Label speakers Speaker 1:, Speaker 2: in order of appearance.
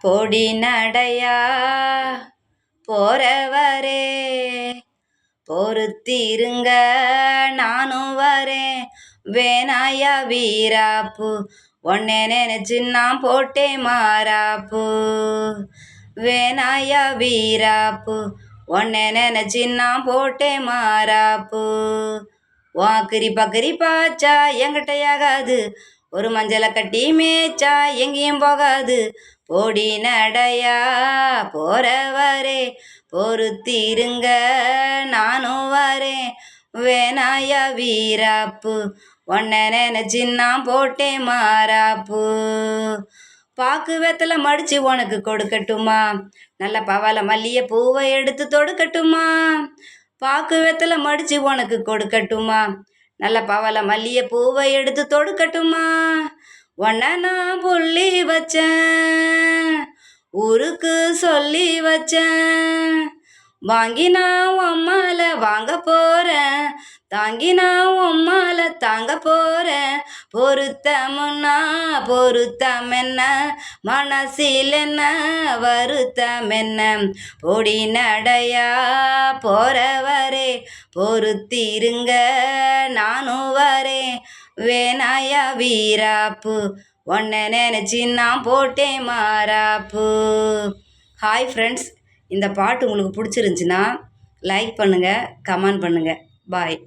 Speaker 1: பொடி நடையா போறவரே பொறுத்திருங்க நானும் வரேன். வேணாயா வீராப்பு உன்னை நினைச்சு நான் போட்டேன் மாறாப்பு. வேணாயா வீராப்பு உன்னை நினைச்சு நான் போட்டேன் மாறாப்பு. வாக்கிரி பக்கரி பாச்சா எங்கிட்டையாகாது, ஒரு மஞ்சளை கட்டி மேய்ச்சா எங்கேயும் போகாது. பொடி நடையா போறவரே பொறுத்திருங்க நானும் வரேன். வேணாயா வீராப்பு உன்னை நினைச்சு நான் போட்டேன் மாறாப்பு. பாக்கு வெத்தலை மடிச்சு உனக்கு கொடுக்கட்டுமா, நல்ல பவள மல்லிய பூவை எடுத்து தொடுக்கட்டுமா. பாக்கு வெத்தலை மடிச்சு உனக்கு கொடுக்கட்டுமா, நல்ல பவள மல்லிய பூவை எடுத்து தொடுக்கட்டுமா. உன்னை நான் புள்ளி வச்சேன், ஊருக்கு சொல்லி வச்சேன். வாங்கி நான் உம்மால வாங்க போகிறேன், தாங்கி நான் உம்மால தாங்க போகிறேன். பொருத்தமுன்னா பொருத்தம் என்ன, மனசில் என்ன வருத்தம் என்ன. பொடி நடையா போறவரே பொறுத்திருங்க நானும் வரேன். வேணாயா வீராப்பு உன்னை நினைச்சு நான் போட்டேன் மாறாப்பு. ஹாய் ஃப்ரெண்ட்ஸ், இந்த பாட்டு உங்களுக்கு பிடிச்சிருந்துச்சின்னா லைக் பண்ணுங்கள், கமெண்ட் பண்ணுங்கள். பாய்.